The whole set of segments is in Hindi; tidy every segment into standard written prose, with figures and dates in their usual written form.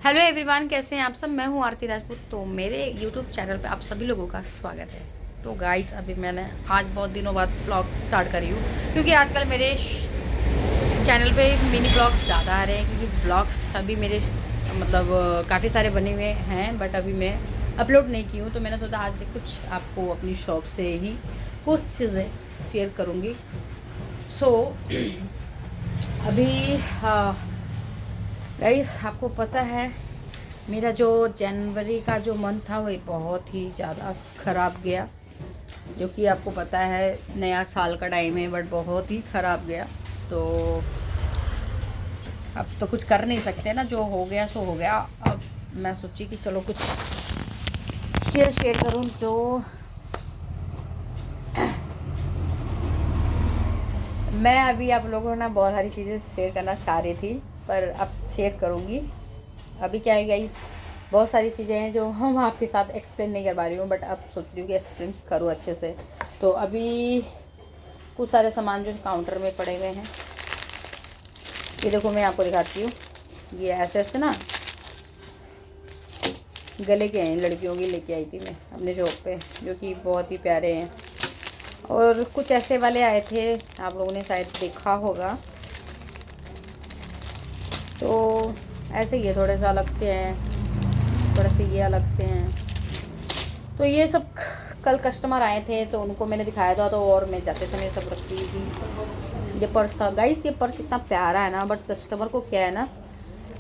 हेलो एवरीवन, कैसे हैं आप सब। मैं हूं आरती राजपूत। तो मेरे यूट्यूब चैनल पे आप सभी लोगों का स्वागत है। तो गाइस, अभी मैंने आज बहुत दिनों बाद ब्लॉग स्टार्ट करी हूँ, क्योंकि आजकल मेरे चैनल पे मिनी ब्लॉग्स ज़्यादा आ रहे हैं। क्योंकि ब्लॉग्स अभी मेरे काफ़ी सारे बने हुए हैं, बट अभी मैं अपलोड नहीं की हूँ। तो मैंने सोचा आज कुछ आपको अपनी शॉप से ही कुछ चीज़ें शेयर करूँगी। सो अभी गाइस, आपको पता है मेरा जो जनवरी का जो मंथ था वो बहुत ही ज़्यादा ख़राब गया। जो कि आपको पता है नया साल का टाइम है, बट बहुत ही ख़राब गया। तो अब तो कुछ कर नहीं सकते ना, जो हो गया सो हो गया। अब मैं सोची कि चलो कुछ चीज़ शेयर करूँ। जो मैं अभी आप लोगों को ना बहुत सारी चीज़ें शेयर करना चाह रही थी, पर अब शेयर करूँगी। अभी क्या है गाइस, बहुत सारी चीज़ें हैं जो हम आपके साथ एक्सप्लेन नहीं कर पा रही हूँ, बट अब सोच रही हूँ कि एक्सप्लेन करूँ अच्छे से। तो अभी कुछ सारे सामान जो काउंटर में पड़े हुए हैं, ये देखो मैं आपको दिखाती हूँ। ये ऐसे ऐसे ना गले के हैं, लड़कियों की लेके आई थी मैं अपने शॉप पे, जो कि बहुत ही प्यारे हैं। और कुछ ऐसे वाले आए थे, आप लोगों ने शायद देखा होगा। तो ऐसे ही है, थोड़े से अलग से हैं, थोड़े से ये अलग से हैं। तो ये सब कल कस्टमर आए थे तो उनको मैंने दिखाया था। तो और मैं जाते समय सब रखती थी। ये पर्स था गाइस, ये पर्स इतना प्यारा है ना, बट कस्टमर को क्या है ना,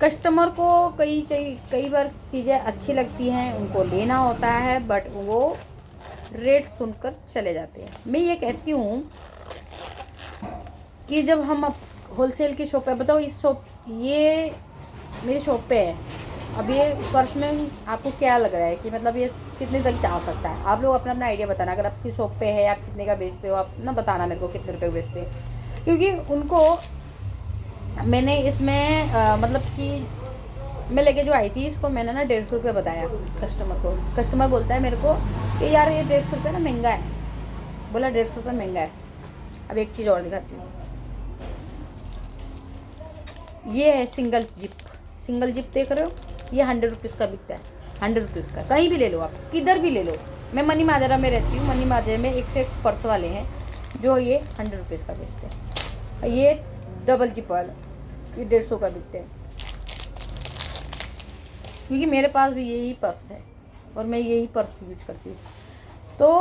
कस्टमर को कई बार चीज़ें अच्छी लगती हैं, उनको लेना होता है, बट वो रेट सुनकर चले जाते हैं। मैं ये कहती हूँ कि जब हम होलसेल की शॉप है, बताओ इस शॉप, ये मेरी शॉप पे है। अब ये पर्स में आपको क्या लग रहा है कि मतलब ये कितने तक जा सकता है? आप लोग अपना अपना आइडिया बताना। अगर आपकी शॉप पे है, आप कितने का बेचते हो, आप ना बताना मेरे को कितने रुपए का बेचते हैं। क्योंकि उनको मैंने इसमें मतलब कि मैं लेके जो आई थी इसको मैंने ना 150 रुपये बताया कस्टमर को। कस्टमर बोलता है मेरे को कि यार ये 150 रुपये ना महंगा है। बोला 150 रुपये महंगा है। अब एक चीज़ और दिखाती हूँ। ये है सिंगल जिप देख रहे हो, ये 100 रुपीज़ का बिकता है। 100 रुपीज़ का कहीं भी ले लो, आप किधर भी ले लो। मैं मनी माजरा में रहती हूँ, मनी माजरे में एक से एक पर्स वाले हैं जो ये 100 रुपीज़ का बेचते हैं। ये डबल जिप वाला ये 150 का बिकते हैं। क्योंकि मेरे पास भी यही पर्स है और मैं यही पर्स यूज करती हूँ। तो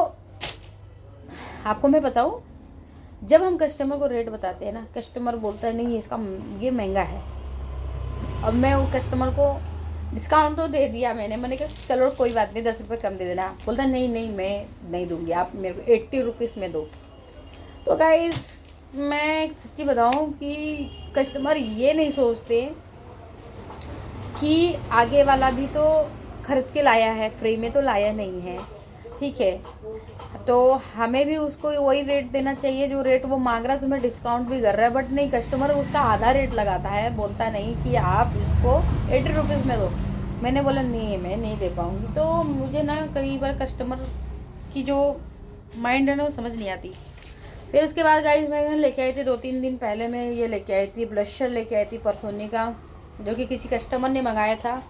आपको मैं बताऊँ, जब हम कस्टमर को रेट बताते हैं ना, कस्टमर बोलता है नहीं इसका ये महंगा है। अब मैं वो कस्टमर को डिस्काउंट तो दे दिया मैंने कहा चलो कोई बात नहीं, 10 रुपये कम दे देना। बोलता नहीं नहीं मैं नहीं दूंगी, आप मेरे को 80 रुपीज़ में दो। तो गाइस, मैं सच्ची बताऊं कि कस्टमर ये नहीं सोचते कि आगे वाला भी तो खरीद के लाया है, फ्री में तो लाया नहीं है। ठीक है, तो हमें भी उसको वही रेट देना चाहिए जो रेट वो मांग रहा है। तुम्हें डिस्काउंट भी कर रहा है, बट नहीं, कस्टमर उसका आधा रेट लगाता है। बोलता नहीं कि आप इसको 80 रुपीज़ में दो। मैंने बोला नहीं, मैं नहीं दे पाऊँगी। तो मुझे ना कई बार कस्टमर की जो माइंड है ना वो समझ नहीं आती। फिर उसके बाद गाइस मैं लेके आई थी 2-3 दिन पहले, मैं ये लेके आई थी ब्लशर, लेके आई थी परसोनी का, जो कि किसी कस्टमर ने मंगाया था।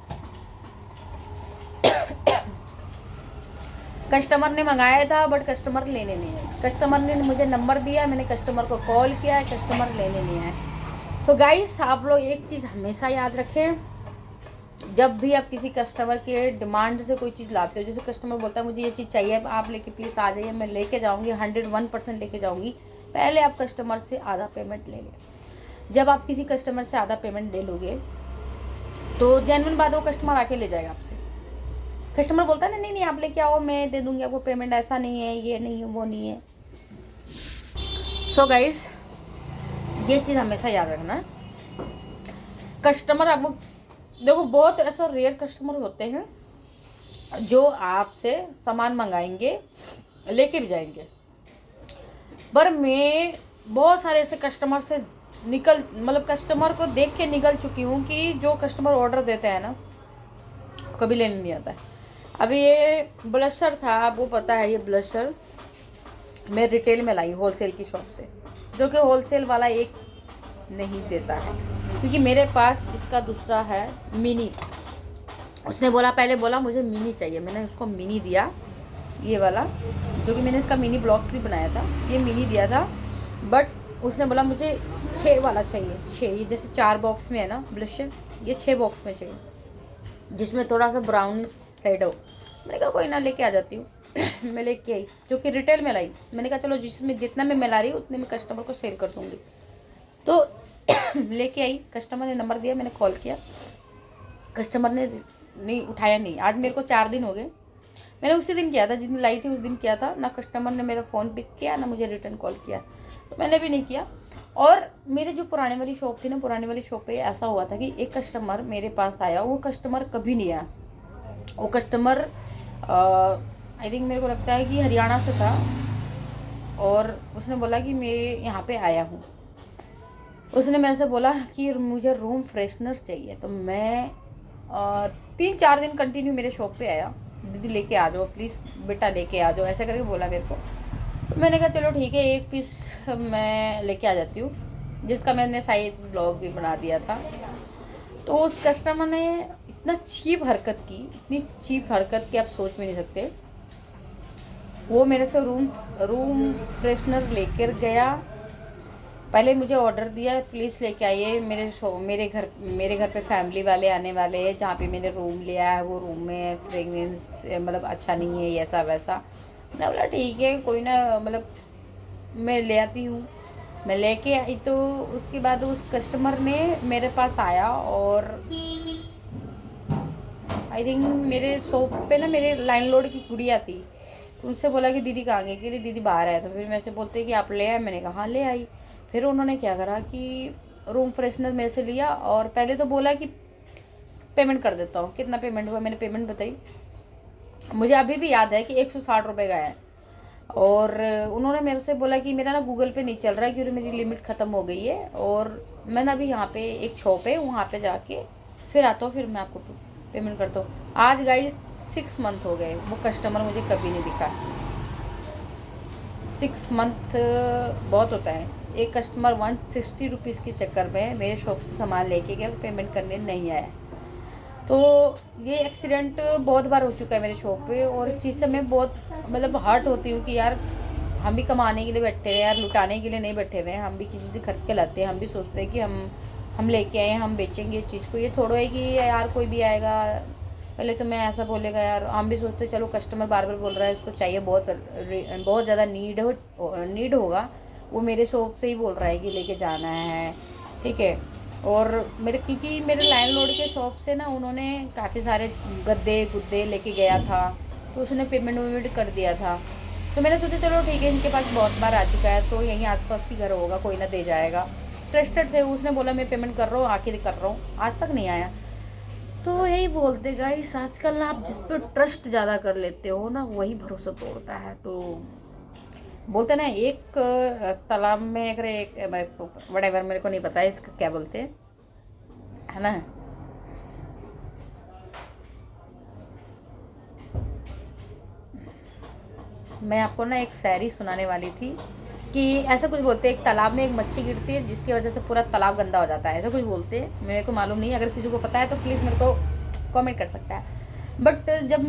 कस्टमर ने मंगाया था बट कस्टमर लेने नहीं आए। कस्टमर ने मुझे नंबर दिया, मैंने कस्टमर को कॉल किया है, कस्टमर लेने नहीं आए। तो गाइस, आप लोग एक चीज़ हमेशा याद रखें, जब भी आप किसी कस्टमर के डिमांड से कोई चीज़ लाते हो, जैसे कस्टमर बोलता है मुझे ये चीज़ चाहिए, आप लेके प्लीज़ आ जाइए, मैं लेके जाऊँगी, 101% लेके जाऊँगी। पहले आप कस्टमर से आधा पेमेंट ले लें। जब आप किसी कस्टमर से आधा पेमेंट ले लोगे तो जेन्युइन बात है, वो कस्टमर आके ले जाएगा आपसे। कस्टमर बोलता है ना नहीं नहीं आप लेके आओ, मैं दे दूंगी आपको पेमेंट, ऐसा नहीं है, ये नहीं है, वो नहीं है। सो गाइस, ये चीज़ हमेशा याद रखना। कस्टमर आपको देखो, बहुत ऐसा रेयर कस्टमर होते हैं जो आपसे सामान मंगाएंगे, लेके भी जाएंगे। पर मैं बहुत सारे ऐसे कस्टमर से कस्टमर को देख के निकल चुकी हूँ कि जो कस्टमर ऑर्डर देते हैं ना कभी लेने नहीं आता है। अभी ये ब्लशर था, आपको पता है ये ब्लशर मैं रिटेल में लाई होलसेल की शॉप से, जो कि होलसेल वाला एक नहीं देता है। क्योंकि मेरे पास इसका दूसरा है मिनी, उसने बोला, पहले बोला मुझे मिनी चाहिए, मैंने उसको मिनी दिया, ये वाला जो कि मैंने इसका मिनी ब्लॉग भी बनाया था, ये मिनी दिया था। बट उसने बोला मुझे 6 वाला चाहिए, 6, ये जैसे 4 बॉक्स में है ना ब्लशर, ये 6 बॉक्स में चाहिए, जिसमें थोड़ा सा ब्राउन शेड हो। मैंने कहा कोई ना, लेके आ जाती हूँ। मैं लेके आई, जो कि रिटेल में लाई। मैंने कहा चलो जिसमें जितना मैं मिला रही हूँ उतने में कस्टमर को सेल कर दूँगी। तो लेके आई, कस्टमर ने नंबर दिया, मैंने कॉल किया, कस्टमर ने नहीं उठाया नहीं। आज मेरे को 4 दिन हो गए, मैंने उसी दिन किया था जिस दिन लाई थी, उस दिन किया था ना। कस्टमर ने मेरा फ़ोन पिक किया ना मुझे रिटर्न कॉल किया, तो मैंने भी नहीं किया। और मेरे जो पुराने वाली शॉप थी ना, पुराने वाली शॉप पे ऐसा हुआ था कि एक कस्टमर मेरे पास आया, वो कस्टमर कभी नहीं आया। वो कस्टमर आई थिंक मेरे को लगता है कि हरियाणा से था, और उसने बोला कि मैं यहाँ पे आया हूँ। उसने मेरे से बोला कि मुझे रूम फ्रेशनर चाहिए। तो मैं 3-4 दिन कंटिन्यू मेरे शॉप पे आया, दीदी लेके आ जाओ प्लीज़, बेटा लेके आ जाओ, ऐसा करके बोला मेरे को। तो मैंने कहा चलो ठीक है, 1 पीस मैं लेके आ जाती हूँ, जिसका मैंने साइड ब्लॉग भी बना दिया था। तो उस कस्टमर ने इतना चीप हरकत की, इतनी चीप हरकत की आप सोच भी नहीं सकते। वो मेरे से रूम फ्रेशनर लेकर गया, पहले मुझे ऑर्डर दिया प्लीज़ लेके आइए, मेरे घर पे फैमिली वाले आने वाले हैं, जहाँ पे मैंने रूम लिया है वो रूम में फ्रेगनेंस मतलब अच्छा नहीं है, ऐसा वैसा। मैंने बोला ठीक है कोई ना, मतलब मैं ले आती हूँ। मैं लेके आई, तो उसके बाद उस कस्टमर ने मेरे पास आया, और आई थिंक मेरे शॉप पे ना मेरे लैंडलॉर्ड की गुड़िया थी, तो उनसे बोला कि दीदी कहाँ गई, कि दीदी बाहर है। तो फिर मेरे से बोलते कि आप ले आए, मैंने कहा हाँ ले आई। फिर उन्होंने क्या करा कि रूम फ्रेशनर मेरे से लिया, और पहले तो बोला कि पेमेंट कर देता हूँ। कितना पेमेंट हुआ, मैंने पेमेंट बताई, मुझे अभी भी याद है कि 160 रुपये का है। और उन्होंने मेरे से बोला कि मेरा ना गूगल पे नहीं चल रहा है क्योंकि मेरी लिमिट ख़त्म हो गई है, और मैं ना अभी यहाँ पे एक शॉप है वहाँ पे जाके फिर आता हूँ, फिर मैं आपको पेमेंट करता हूँ। आज गाइस 6 मंथ हो गए, वो कस्टमर मुझे कभी नहीं दिखा। 6 मंथ बहुत होता है। एक कस्टमर 160 रुपीज़ के चक्कर में मेरे शॉप से सामान लेके गया, पेमेंट करने नहीं आया। तो ये एक्सीडेंट बहुत बार हो चुका है मेरे शॉप पे, और इस चीज़ से मैं बहुत मतलब हर्ट होती हूँ कि यार हम भी कमाने के लिए बैठे हुए हैं यार, लुटाने के लिए नहीं बैठे हुए हैं। हम भी किसी से खरीद के लाते हैं, हम भी सोचते हैं कि हम लेके आए, हम बेचेंगे इस चीज़ को। ये थोड़ा है कि यार कोई भी आएगा पहले तो मैं ऐसा बोलेगा यार, हम भी सोचते चलो कस्टमर बार बार बोल रहा है, उसको चाहिए, बहुत ज़्यादा नीड होगा, वो मेरे शॉप से ही बोल रहा है कि लेके जाना है, ठीक है। और मेरे क्योंकि मेरे लैंडलॉर्ड के शॉप से ना उन्होंने काफ़ी सारे गद्दे गुद्दे लेके गया था, तो उसने पेमेंट वेमेंट कर दिया था। तो मैंने सोचा चलो ठीक है, इनके पास बहुत बार आ चुका है तो यहीं आसपास ही घर होगा, कोई ना दे जाएगा। ट्रस्टेड थे, उसने बोला मैं पेमेंट कर रहा हूँ, आके कर रहा हूँ, आज तक नहीं आया। तो यही बोलते गाइस, आजकल ना आप जिस पर ट्रस्ट ज़्यादा कर लेते हो ना वही भरोसा तोड़ता है। तो बोलते ना एक तालाब में अगर एक वटेवर, मेरे को नहीं पता है इसका क्या बोलते हैं, है ना। मैं आपको ना एक शायरी सुनाने वाली थी कि ऐसा कुछ बोलते हैं, एक तालाब में एक मच्छी गिरती है जिसकी वजह से पूरा तालाब गंदा हो जाता है, ऐसा कुछ बोलते हैं, मेरे को मालूम नहीं। अगर किसी को पता है तो प्लीज़ मेरे को कमेंट कर सकता है। बट जब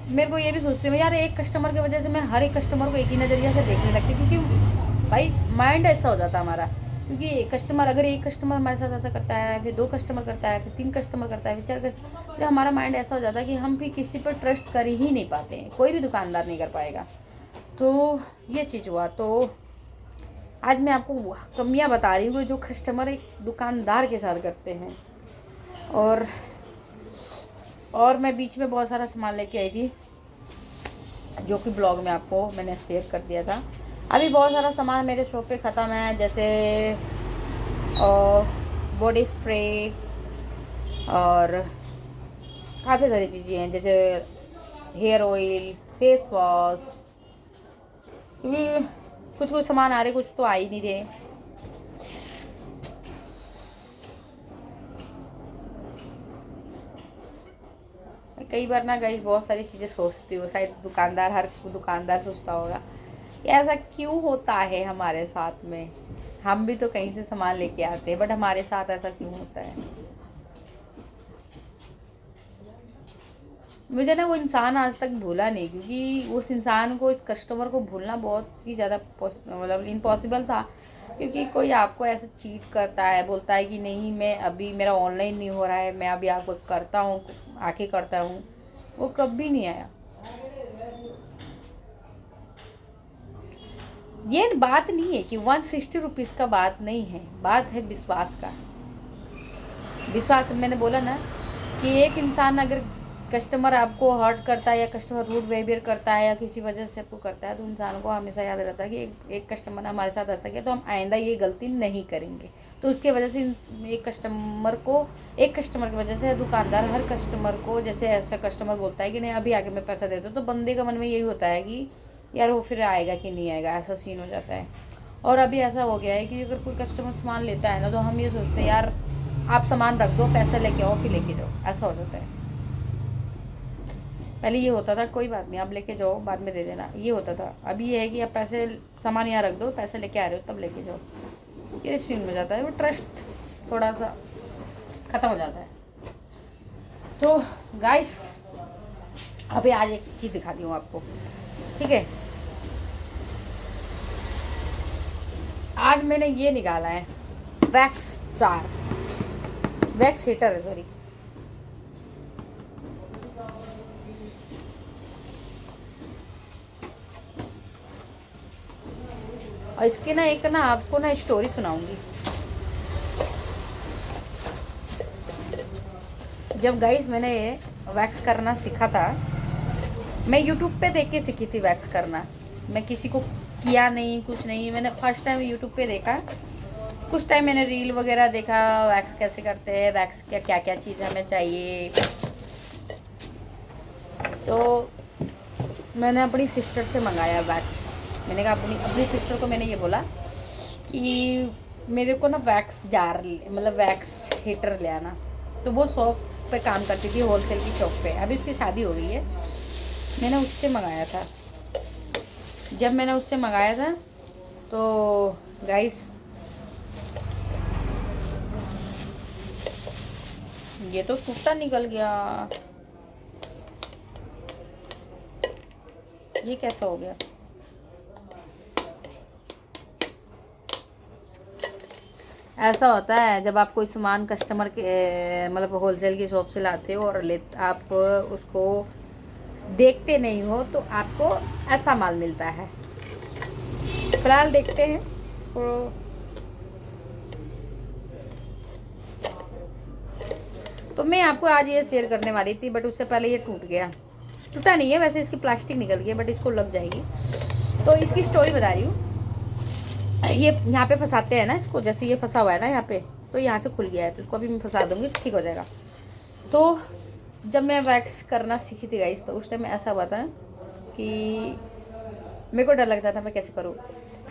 मेरे को ये भी सोचती हूँ यार, एक कस्टमर की वजह से मैं हर एक कस्टमर को एक ही नज़रिया से देखने लगती, क्योंकि भाई माइंड ऐसा हो जाता है हमारा। क्योंकि कस्टमर, अगर एक कस्टमर हमारे साथ ऐसा करता है, फिर 2 कस्टमर करता है, फिर 3 कस्टमर करता है, फिर 4 कस्टमर, तो हमारा माइंड ऐसा हो जाता है कि हम भी किसी पर ट्रस्ट कर ही नहीं पाते हैं, कोई भी दुकानदार नहीं कर पाएगा। तो ये चीज़ हुआ। तो आज मैं आपको कमियां बता रही हूँ जो कस्टमर एक दुकानदार के साथ करते हैं। और मैं बीच में बहुत सारा सामान लेके आई थी, जो कि ब्लॉग में आपको मैंने शेयर कर दिया था। अभी बहुत सारा सामान मेरे शॉप पे ख़त्म है, जैसे बॉडी स्प्रे और काफ़ी सारी चीज़ें हैं, जैसे हेयर ऑयल, फेस वॉश, क्योंकि कुछ कुछ सामान आ रहे, कुछ तो आ ही नहीं रहे। कई बार ना गाइस बहुत सारी चीज़ें सोचती हूँ, शायद हर दुकानदार सोचता होगा कि ऐसा क्यों होता है हमारे साथ में। हम भी तो कहीं से सामान लेके आते हैं, बट हमारे साथ ऐसा क्यों होता है। मुझे ना वो इंसान आज तक भूला नहीं, क्योंकि उस इंसान को, इस कस्टमर को भूलना बहुत ही ज़्यादा मतलब इम्पॉसिबल था। क्योंकि कोई आपको ऐसे चीट करता है, बोलता है कि नहीं मैं अभी, मेरा ऑनलाइन नहीं हो रहा है, मैं अभी आपको करता हूँ, आके करता हूँ, वो कभी नहीं आया। ये बात नहीं है कि 160 रुपीज़ का बात नहीं है, बात है विश्वास का। विश्वास, मैंने बोला ना कि एक इंसान अगर कस्टमर आपको हर्ट करता है या कस्टमर रूड बिहेवियर करता है या किसी वजह से आपको करता है, तो इंसान को हमेशा याद रहता है कि एक कस्टमर ने हमारे साथ ऐसा किया, तो हम आइंदा ये गलती नहीं करेंगे। तो उसके वजह से एक कस्टमर की वजह से दुकानदार हर कस्टमर को, जैसे ऐसा कस्टमर बोलता है कि नहीं अभी आके मैं पैसा दे दूँ, तो बंदे का मन में यही होता है कि यार वो फिर आएगा कि नहीं आएगा, ऐसा सीन हो जाता है। और अभी ऐसा हो गया है कि अगर कोई कस्टमर सामान लेता है ना, तो हम ये सोचते हैं यार आप सामान रख दो, पैसा लेके आओ, फिर लेके जाओ, ऐसा हो जाता है। पहले ये होता था कोई बात नहीं आप लेके जाओ, बाद में दे देना, ये होता था। अभी ये है कि आप पैसे, सामान यहाँ रख दो, पैसे लेके आ रहे हो तब लेके जाओ, ये सीन हो जाता है। वो ट्रस्ट थोड़ा सा ख़त्म हो जाता है। तो गाइस अभी आज एक चीज़ दिखाती हूँ आपको, ठीक है। आज मैंने ये निकाला है वैक्स जार, वैक्स हीटर है, सॉरी। और इसकी ना एक ना आपको ना स्टोरी सुनाऊंगी। जब गाइस मैंने वैक्स करना सीखा था, मैं यूट्यूब पे देख के सीखी थी वैक्स करना। मैं किसी को किया नहीं, कुछ नहीं, मैंने फर्स्ट टाइम यूट्यूब पे देखा। कुछ टाइम मैंने रील वगैरह देखा, वैक्स कैसे करते हैं, वैक्स क्या क्या क्या चीज़ हमें चाहिए। तो मैंने अपनी सिस्टर से मंगाया वैक्स। मैंने कहा अपनी सिस्टर को मैंने ये बोला कि मेरे को ना वैक्स जार, मतलब वैक्स हीटर ले आना। तो वो शॉप पे काम करती थी, होलसेल की शॉप पे। अभी उसकी शादी हो गई है। मैंने उससे मंगाया था। जब मैंने उससे मंगाया था तो गाइस ये तो टूटा निकल गया, ये कैसा हो गया। ऐसा होता है जब आप कोई सामान कस्टमर के मतलब होलसेल की शॉप से लाते हो और आप उसको देखते नहीं हो, तो आपको ऐसा माल मिलता है। फिलहाल देखते हैं इसको। तो मैं आपको आज ये शेयर करने वाली थी, बट उससे पहले ये टूट गया। टूटा नहीं है वैसे, इसकी प्लास्टिक निकल गई है, बट इसको लग जाएगी। तो इसकी स्टोरी बता रही हूँ। ये यहाँ पे फंसाते हैं ना इसको, जैसे ये फंसा हुआ है ना यहाँ पे, तो यहाँ से खुल गया है, तो इसको अभी मैं फंसा दूँगी, ठीक हो जाएगा। तो जब मैं वैक्स करना सीखी थी गाइस, तो उस टाइम ऐसा हुआ था कि मेरे को डर लगता था मैं कैसे करूँ।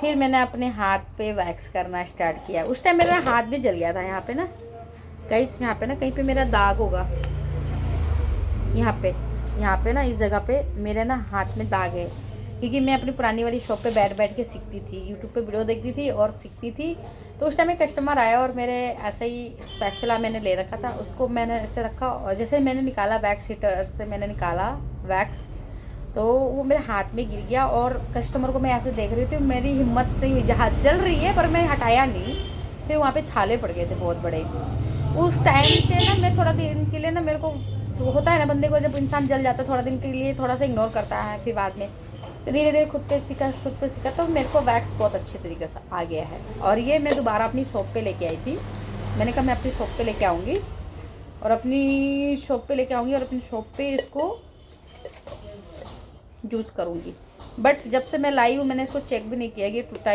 फिर मैंने अपने हाथ पे वैक्स करना स्टार्ट किया। उस टाइम मेरा हाथ भी जल गया था। यहाँ पे ना गाइस, यहाँ पे ना कहीं पे मेरा दाग होगा, यहाँ पे ना इस जगह पे मेरे ना हाथ में दाग है, क्योंकि मैं अपनी पुरानी वाली शॉप पे बैठ के सीखती थी, यूट्यूब पे वीडियो देखती थी और सीखती थी। तो उस टाइम एक कस्टमर आया और मेरे ऐसे ही स्पैचुला मैंने ले रखा था, उसको मैंने ऐसे रखा और जैसे मैंने निकाला वैक्स हीटर से, मैंने निकाला वैक्स, तो वो मेरे हाथ में गिर गया। और कस्टमर को मैं ऐसे देख रही थी, मेरी हिम्मत नहीं हुई, हाथ जल रही है पर मैं हटाया नहीं। फिर वहाँ पे छाले पड़ गए थे बहुत बड़े। उस टाइम से ना मैं थोड़ा दिन के लिए ना, मेरे को तो होता है ना बंदे को, जब इंसान जल जाता है थोड़ा दिन के लिए थोड़ा सा इग्नोर करता है, फिर बाद में धीरे धीरे खुद पे सीखा तो मेरे को वैक्स बहुत अच्छे तरीके से आ गया है। और ये मैं दोबारा अपनी शॉप पे लेके आई थी। मैंने कहा मैं अपनी शॉप पे लेके आऊँगी और अपनी शॉप पे इसको यूज़ करूँगी। बट जब से मैं लाई हूँ मैंने इसको चेक भी नहीं किया कि टूटा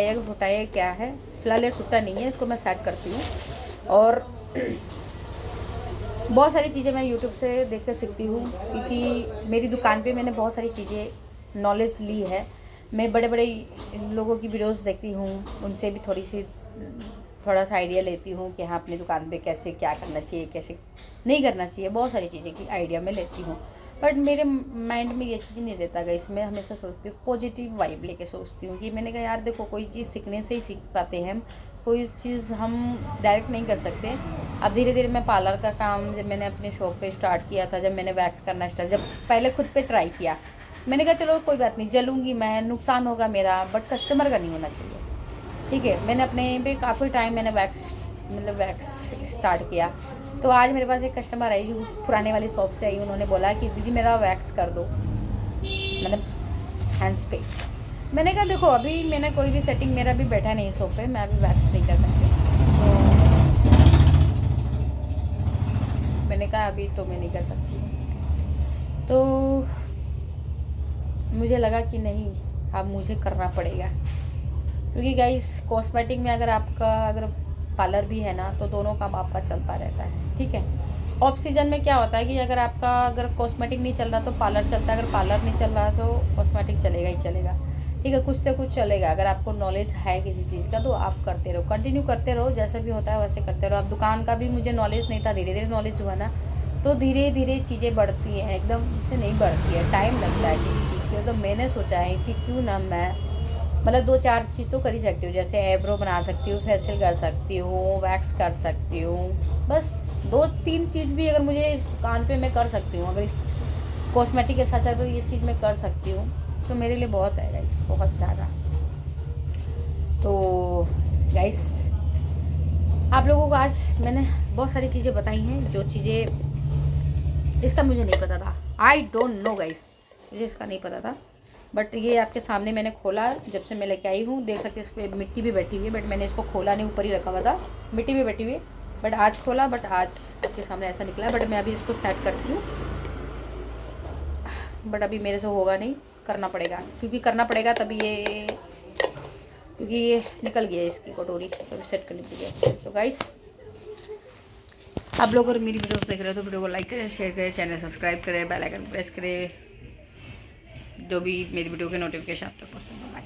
है क्या है। फिलहाल ये टूटा नहीं है, इसको मैं सेट करती हूँ। और बहुत सारी चीज़ें मैं यूट्यूब से देख कर सीखती हूँ, क्योंकि मेरी दुकान पे मैंने बहुत सारी चीज़ें नॉलेज ली है। मैं बड़े बड़े लोगों की वीडियोस देखती हूँ, उनसे भी थोड़ा सा आइडिया लेती हूँ कि हाँ अपनी दुकान पे कैसे क्या करना चाहिए, कैसे नहीं करना चाहिए। बहुत सारी चीज़ें की आइडिया मैं लेती हूँ, बट मेरे माइंड में ये चीज़ नहीं रहता गई। इसमें हमेशा सोचती हूँ, पॉजिटिव वाइब लेके सोचती हूँ कि मैंने कहा यार देखो कोई चीज़ सीखने से ही सीख पाते हैं हम। कोई चीज़ हम डायरेक्ट नहीं कर सकते। अब धीरे धीरे मैं पार्लर का काम जब मैंने अपने शॉप पे स्टार्ट किया था, जब मैंने वैक्स करना स्टार्ट, जब पहले खुद पे ट्राई किया, मैंने कहा चलो कोई बात नहीं, जलूँगी मैं, नुकसान होगा मेरा, बट कस्टमर का नहीं होना चाहिए। ठीक है, मैंने अपने पे काफ़ी टाइम मैंने वैक्स स्टार्ट किया। तो आज मेरे पास एक कस्टमर आई जो पुराने वाली शॉप से आई, उन्होंने बोला कि दीदी मेरा वैक्स कर दो, मतलब हैंड्स पे। मैंने कहा देखो अभी मैंने कोई भी सेटिंग, मेरा भी बैठा नहीं शॉप पे, मैं अभी वैक्स नहीं कर सकती। तो मैंने कहा अभी तो मैं नहीं कर सकती। तो मुझे लगा कि नहीं, अब मुझे करना पड़ेगा, क्योंकि गाइस कॉस्मेटिक में अगर पार्लर भी है ना, तो दोनों काम आपका चलता रहता है। ठीक है, ऑफ सीजन में क्या होता है कि अगर कॉस्मेटिक नहीं चल रहा तो पार्लर चलता है, अगर पार्लर नहीं चल रहा तो कॉस्मेटिक चलेगा ही चलेगा। ठीक है, कुछ तो कुछ चलेगा। अगर आपको नॉलेज है किसी चीज़ का तो आप करते रहो, कंटिन्यू करते रहो, जैसा भी होता है वैसे करते रहो। अब दुकान का भी मुझे नॉलेज नहीं था, धीरे धीरे नॉलेज हुआ ना, तो धीरे धीरे चीज़ें बढ़ती हैं, एकदम से नहीं बढ़ती है, टाइम लगता है किसी चीज़ के। तो मैंने सोचा है कि क्यों ना मैं मतलब 2-4 चीज़ तो कर ही सकती हूँ, जैसे आईब्रो बना सकती हूँ, फेशियल कर सकती हूँ, वैक्स कर सकती हूँ, बस 2-3 चीज़ भी अगर मुझे इस दुकान पे मैं कर सकती हूँ, अगर इस कॉस्मेटिक के साथ साथ तो ये चीज़ मैं कर सकती हूँ, तो मेरे लिए बहुत है गाइस, बहुत ज़्यादा। तो गाइस आप लोगों को आज मैंने बहुत सारी चीज़ें बताई हैं, जो चीज़ें इसका मुझे नहीं पता था, आई डोंट नो गाइस, मुझे इसका नहीं पता था, बट ये आपके सामने मैंने खोला, जब से मैं लेके आई हूँ, देख सकते हैं इस पर मिट्टी भी बैठी हुई है, बट मैंने इसको खोला नहीं, ऊपर ही रखा हुआ था, मिट्टी भी बैठी हुई है, बट आज खोला, बट आज आपके सामने ऐसा निकला। बट मैं अभी इसको सेट करती हूँ, बट अभी मेरे से होगा नहीं, करना पड़ेगा, क्योंकि करना पड़ेगा तभी ये, क्योंकि ये निकल गया इसकी कटोरी, तो अभी सेट करनी पड़ेगी। तो गाइस आप लोग अगर मेरी वीडियो देख रहे हो तो वीडियो को लाइक करें, शेयर करें, चैनल सब्सक्राइब करें, बेल आइकन प्रेस करें, जो भी मेरी वीडियो के नोटिफिकेशन आप तक पहुँचते हैं। बाय।